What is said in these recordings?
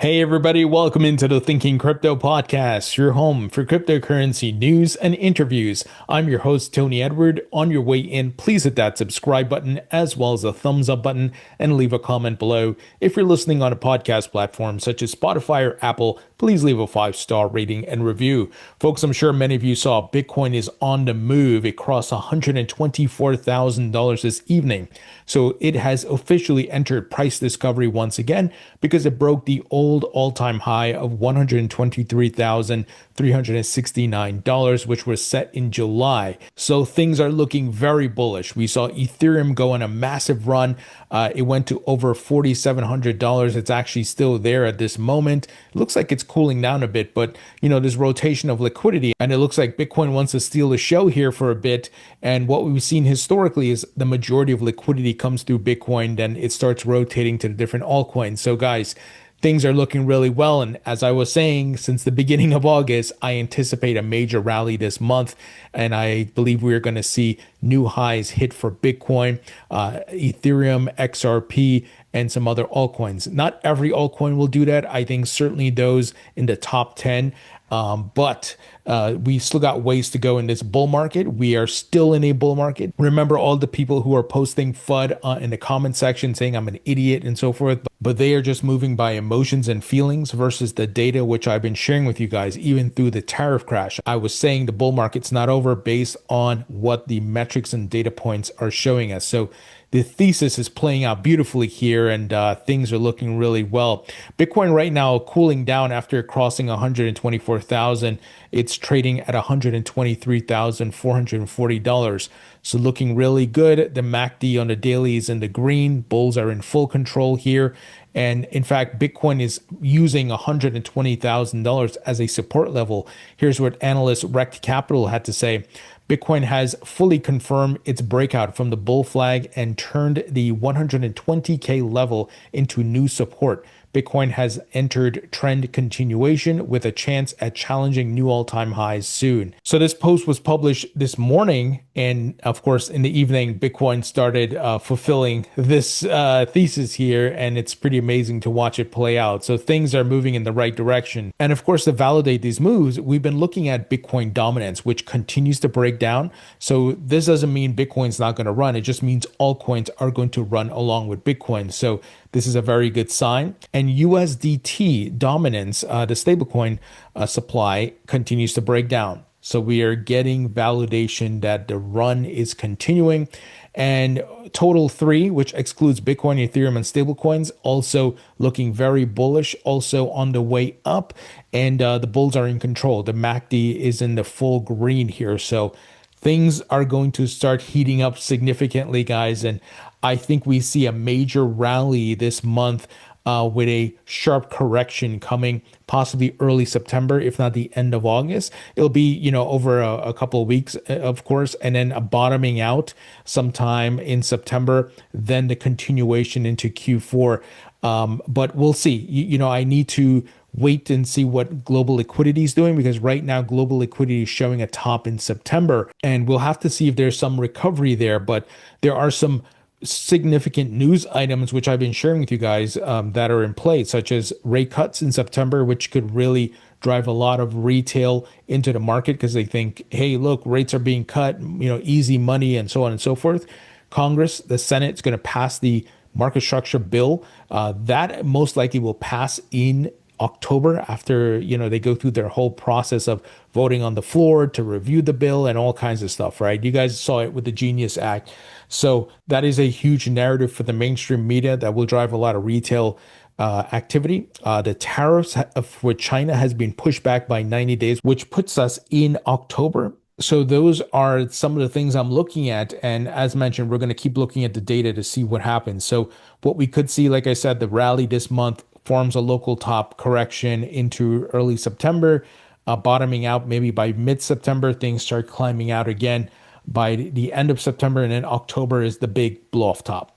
Hey everybody, welcome into the Thinking Crypto podcast, your home for cryptocurrency news and interviews. I'm your host, Tony Edward. On your way in, please hit that subscribe button as well as the thumbs up button and leave a comment below. If you're listening on a podcast platform such as Spotify or Apple, please leave a 5-star rating and review. Folks, I'm sure many of you saw Bitcoin is on the move. It crossed $124,000 this evening. So it has officially entered price discovery once again because it broke the old all-time high of $123,369, which was set in July. So things are looking very bullish. We saw Ethereum go on a massive run. It went to over $4,700. It's actually still there at this moment. It looks like it's cooling down a bit, but there's rotation of liquidity, and it looks like Bitcoin wants to steal the show here for a bit. And what we've seen historically is the majority of liquidity comes through Bitcoin, then it starts rotating to the different altcoins. So guys, things are looking really well. And as I was saying, since the beginning of August, I anticipate a major rally this month. And I believe we're going to see new highs hit for Bitcoin, Ethereum, XRP, and some other altcoins. Not every altcoin will do that. I think certainly those in the top 10. But we still got ways to go in this bull market. We are still in a bull market. Remember all the people who are posting FUD in the comment section saying I'm an idiot and so forth, but they are just moving by emotions and feelings versus the data, which I've been sharing with you guys, even through the tariff crash. I was saying the bull market's not over based on what the metrics and data points are showing us. So the thesis is playing out beautifully here, and things are looking really well. Bitcoin right now cooling down after crossing 124,000. It's trading at $123,440. So looking really good. The MACD on the daily is in the green. Bulls are in full control here. And in fact, Bitcoin is using $120,000 as a support level. Here's what analyst Rect Capital had to say. Bitcoin has fully confirmed its breakout from the bull flag and turned the 120K level into new support. Bitcoin has entered trend continuation with a chance at challenging new all-time highs soon. So this post was published this morning, and of course in the evening Bitcoin started fulfilling this thesis here, and it's pretty amazing to watch it play out. So things are moving in the right direction. And of course, to validate these moves, we've been looking at Bitcoin dominance, which continues to break down. So this doesn't mean Bitcoin's not going to run. It just means altcoins are going to run along with Bitcoin. So this is a very good sign. And USDT dominance, the stablecoin supply, continues to break down. So we are getting validation that the run is continuing. And total 3, which excludes Bitcoin, Ethereum, and stablecoins, also looking very bullish, also on the way up. And the bulls are in control. The MACD is in the full green here. So things are going to start heating up significantly, guys. And I think we see a major rally this month with a sharp correction coming possibly early September, if not the end of August. It'll be, over a couple of weeks, of course, and then a bottoming out sometime in September, then the continuation into Q4. But we'll see. I need to wait and see what global liquidity is doing, because right now global liquidity is showing a top in September, and we'll have to see if there's some recovery there. But there are some significant news items which I've been sharing with you guys that are in play, such as rate cuts in September, which could really drive a lot of retail into the market because they think, hey, look, rates are being cut, easy money and so on and so forth. Congress, the Senate is going to pass the market structure bill. That most likely will pass in October after, they go through their whole process of voting on the floor to review the bill and all kinds of stuff, right? You guys saw it with the Genius Act. So that is a huge narrative for the mainstream media that will drive a lot of retail activity. The tariffs for China has been pushed back by 90 days, which puts us in October. So those are some of the things I'm looking at. And as mentioned, we're going to keep looking at the data to see what happens. So what we could see, like I said, the rally this month forms a local top correction into early September, bottoming out maybe by mid-September. Things start climbing out again by the end of September, and then October is the big blow-off top.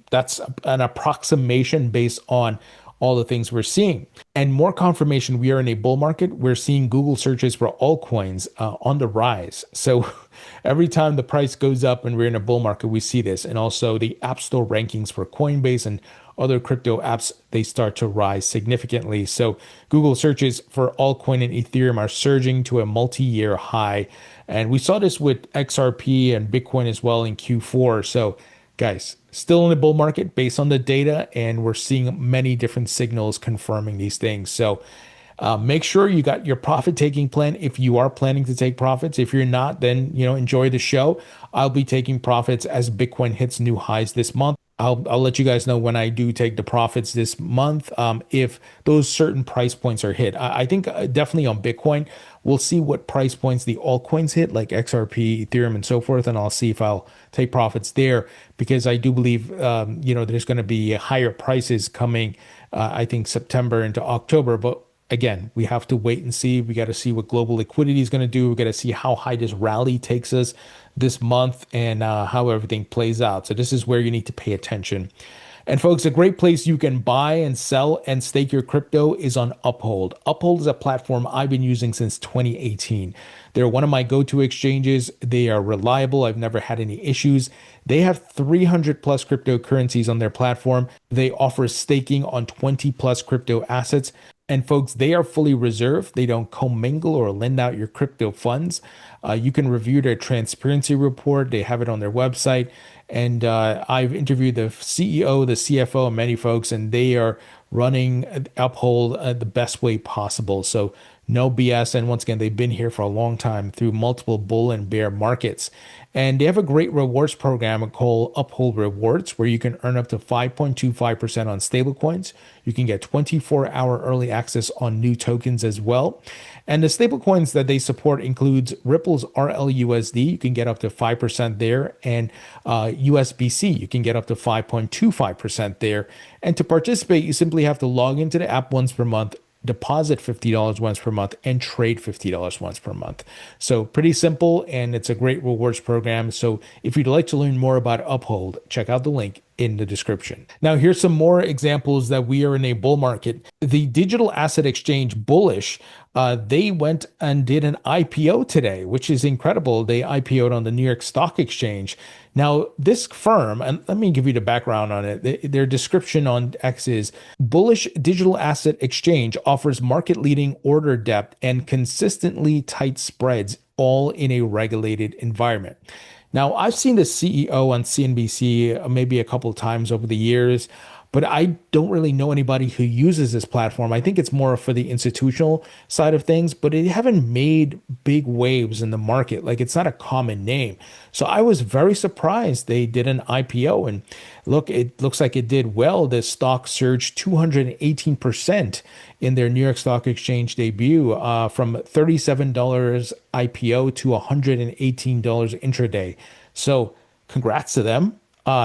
That's an approximation based on all the things we're seeing. And more confirmation we are in a bull market. We're seeing Google searches for altcoins on the rise. So every time the price goes up and we're in a bull market, we see this. And also the App Store rankings for Coinbase and other crypto apps, they start to rise significantly. So Google searches for altcoin and Ethereum are surging to a multi-year high. And we saw this with XRP and Bitcoin as well in Q4. So guys, still in the bull market based on the data, and we're seeing many different signals confirming these things. So make sure you got your profit taking plan if you are planning to take profits. If you're not, then enjoy the show. I'll be taking profits as Bitcoin hits new highs this month. I'll let you guys know when I do take the profits this month, if those certain price points are hit. I think definitely on Bitcoin, we'll see what price points the altcoins hit, like XRP, Ethereum, and so forth, and I'll see if I'll take profits there, because I do believe there's going to be higher prices coming. I think September into October, but again, we have to wait and see. We got to see what global liquidity is going to do. We got to see how high this rally takes us this month and how everything plays out. So this is where you need to pay attention. And folks, a great place you can buy and sell and stake your crypto is on Uphold. Uphold is a platform I've been using since 2018. They're one of my go-to exchanges. They are reliable. I've never had any issues. They have 300 plus cryptocurrencies on their platform. They offer staking on 20 plus crypto assets. And folks, they are fully reserved. They don't commingle or lend out your crypto funds. You can review their transparency report. They have it on their website. And I've interviewed the CEO, the CFO, and many folks, and they are running Uphold the best way possible. So no BS. And once again, they've been here for a long time through multiple bull and bear markets. And they have a great rewards program called Uphold Rewards, where you can earn up to 5.25% on stablecoins. You can get 24-hour early access on new tokens as well. And the stablecoins that they support includes Ripple's RLUSD. You can get up to 5% there. And USBC, you can get up to 5.25% there. And to participate, you simply have to log into the app once per month, deposit $50 once per month, and trade $50 once per month. So pretty simple, and it's a great rewards program. So if you'd like to learn more about Uphold, check out the link in the description. Now, here's some more examples that we are in a bull market. The digital asset exchange Bullish, they went and did an IPO today, which is incredible. They IPO'd on the New York Stock Exchange. Now, this firm, and let me give you the background on it. Their description on X is Bullish Digital Asset Exchange offers market-leading order depth and consistently tight spreads, all in a regulated environment. Now, I've seen the CEO on CNBC maybe a couple of times over the years, but I don't really know anybody who uses this platform. I think it's more for the institutional side of things, but it haven't made big waves in the market. Like, it's not a common name. So I was very surprised they did an IPO, and look, it looks like it did well. The stock surged 218% in their New York Stock Exchange debut, from $37 IPO to $118 intraday. So congrats to them.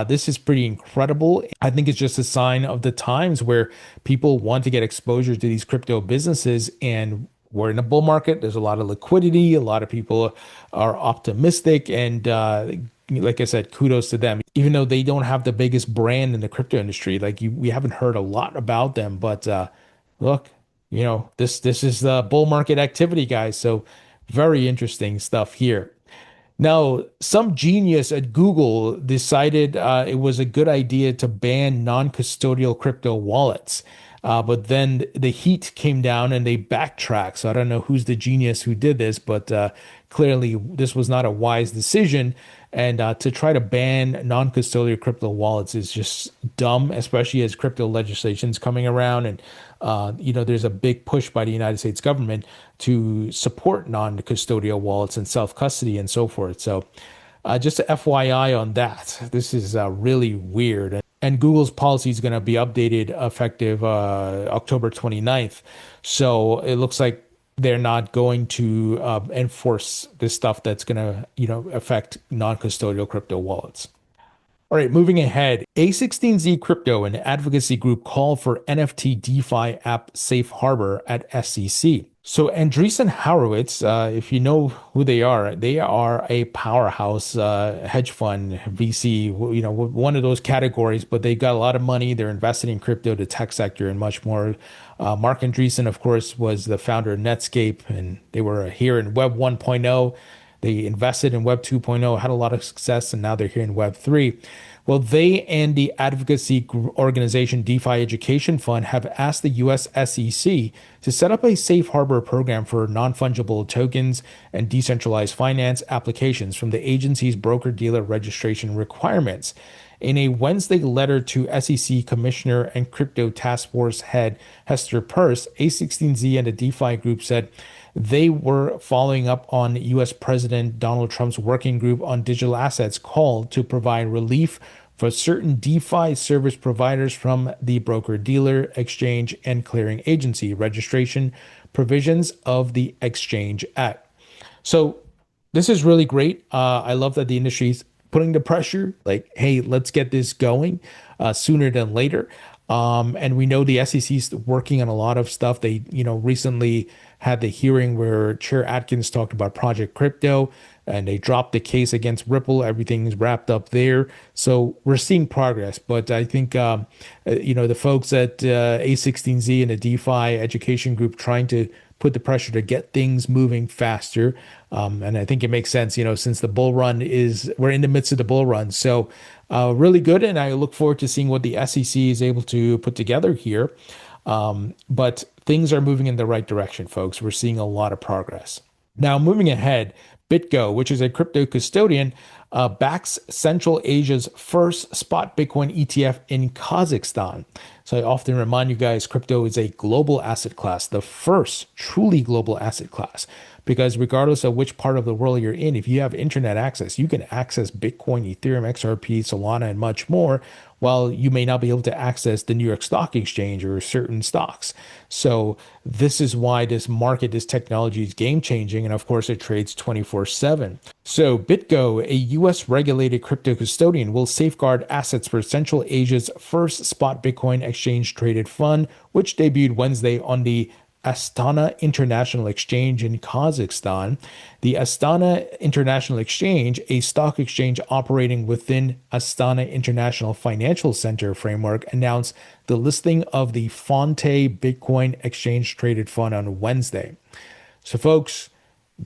This is pretty incredible. I think it's just a sign of the times where people want to get exposure to these crypto businesses, and we're in a bull market. There's a lot of liquidity. A lot of people are optimistic, and like I said, kudos to them. Even though they don't have the biggest brand in the crypto industry, we haven't heard a lot about them. But look, this is the bull market activity, guys. So very interesting stuff here. Now, some genius at Google decided it was a good idea to ban non-custodial crypto wallets. But then the heat came down and they backtracked. So I don't know who's the genius who did this, but clearly this was not a wise decision. And to try to ban non-custodial crypto wallets is just dumb, especially as crypto legislation is coming around. And, there's a big push by the United States government to support non-custodial wallets and self-custody and so forth. So just a FYI on that, this is really weird. And Google's policy is going to be updated effective October 29th. So it looks like they're not going to enforce this stuff that's going to, affect non-custodial crypto wallets. All right, moving ahead, A16Z Crypto, an advocacy group, called for NFT DeFi app safe harbor at SEC. So Andreessen Horowitz, if you know who they are a powerhouse hedge fund VC, one of those categories, but they got a lot of money. They're invested in crypto, the tech sector, and much more. Mark Andreessen, of course, was the founder of Netscape, and they were here in Web 1.0. They invested in Web 2.0, had a lot of success, and now they're here in Web 3. Well, they and the advocacy organization DeFi Education Fund have asked the US SEC to set up a safe harbor program for non-fungible tokens and decentralized finance applications from the agency's broker-dealer registration requirements. In a Wednesday letter to SEC Commissioner and Crypto Task Force head Hester Peirce, A16Z and the DeFi group said they were following up on US President Donald Trump's working group on digital assets call to provide relief for certain DeFi service providers from the broker-dealer, exchange, and clearing agency registration provisions of the Exchange Act. So this is really great. I love that the industry's putting the pressure, like, hey, let's get this going sooner than later. And we know the SEC's working on a lot of stuff. They, recently had the hearing where Chair Atkins talked about Project Crypto, and they dropped the case against Ripple. Everything's wrapped up there. So we're seeing progress. But I think, the folks at A16Z and the DeFi Education Group trying to put the pressure to get things moving faster. And I think it makes sense, since the bull run we're in the midst of the bull run. So really good. And I look forward to seeing what the SEC is able to put together here. But things are moving in the right direction, folks. We're seeing a lot of progress. Now, moving ahead, BitGo, which is a crypto custodian, backs Central Asia's first spot Bitcoin ETF in Kazakhstan. So I often remind you guys, crypto is a global asset class, the first truly global asset class, because regardless of which part of the world you're in, if you have internet access, you can access Bitcoin, Ethereum, XRP, Solana, and much more, while you may not be able to access the New York Stock Exchange or certain stocks. So this is why this market, this technology is game changing. And of course, it trades 24/7. So BitGo, a US regulated crypto custodian, will safeguard assets for Central Asia's first spot Bitcoin exchange traded fund, which debuted Wednesday on the Astana International Exchange in Kazakhstan. The Astana International Exchange, a stock exchange operating within Astana International Financial Center framework, announced the listing of the Fonte Bitcoin Exchange Traded Fund on Wednesday. So, folks,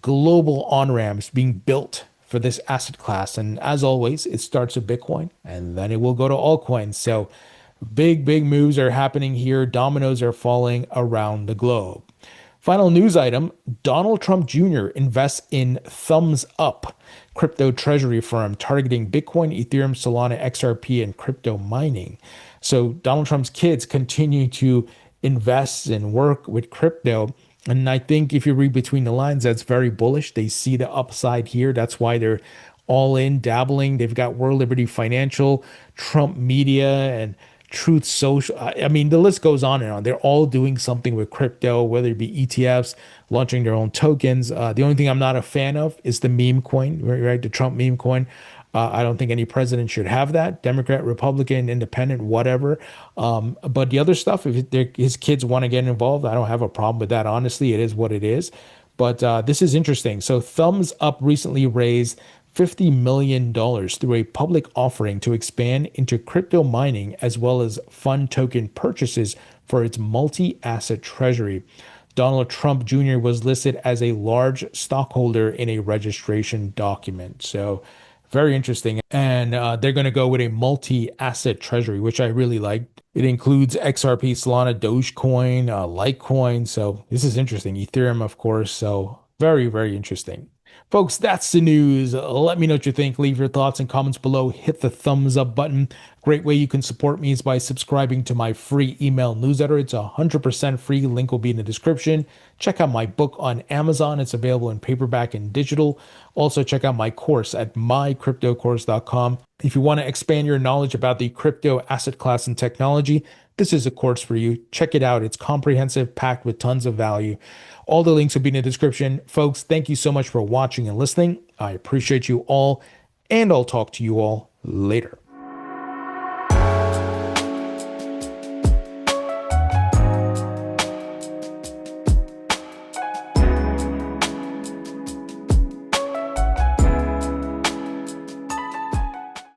global on-ramps being built for this asset class. And as always, it starts with Bitcoin and then it will go to altcoins. So big moves are happening here. Dominoes are falling around the globe. Final news item, Donald Trump Jr. invests in Thumzup, crypto treasury firm targeting Bitcoin, Ethereum, Solana, XRP, and crypto mining. So Donald Trump's kids continue to invest and work with crypto. And I think if you read between the lines, that's very bullish. They see the upside here. That's why they're all in, dabbling. They've got World Liberty Financial, Trump Media, and Truth Social. I mean, the list goes on and on. They're all doing something with crypto, whether it be ETFs, launching their own tokens. The only thing I'm not a fan of is the meme coin, right? The Trump meme coin. I don't think any president should have that. Democrat, Republican, independent, whatever. But the other stuff, if his kids want to get involved, I don't have a problem with that. Honestly, it is what it is. But this is interesting. So Thumzup recently raised $50 million through a public offering to expand into crypto mining as well as fund token purchases for its multi-asset treasury. Donald Trump Jr. was listed as a large stockholder in a registration document. So very interesting. And they're going to go with a multi-asset treasury, which I really like. It includes XRP, Solana, Dogecoin, Litecoin. So this is interesting. Ethereum, of course. So very interesting. Folks, that's the news. Let me know what you think. Leave your thoughts and comments below. Hit the thumbs up button. Great way you can support me is by subscribing to my free email newsletter. It's 100% free. Link will be in the description. Check out my book on Amazon. It's available in paperback and digital. Also, check out my course at mycryptocourse.com. If you want to expand your knowledge about the crypto asset class and technology, this is a course for you. Check it out. It's comprehensive, packed with tons of value. All the links will be in the description. Folks, thank you so much for watching and listening. I appreciate you all, and I'll talk to you all later.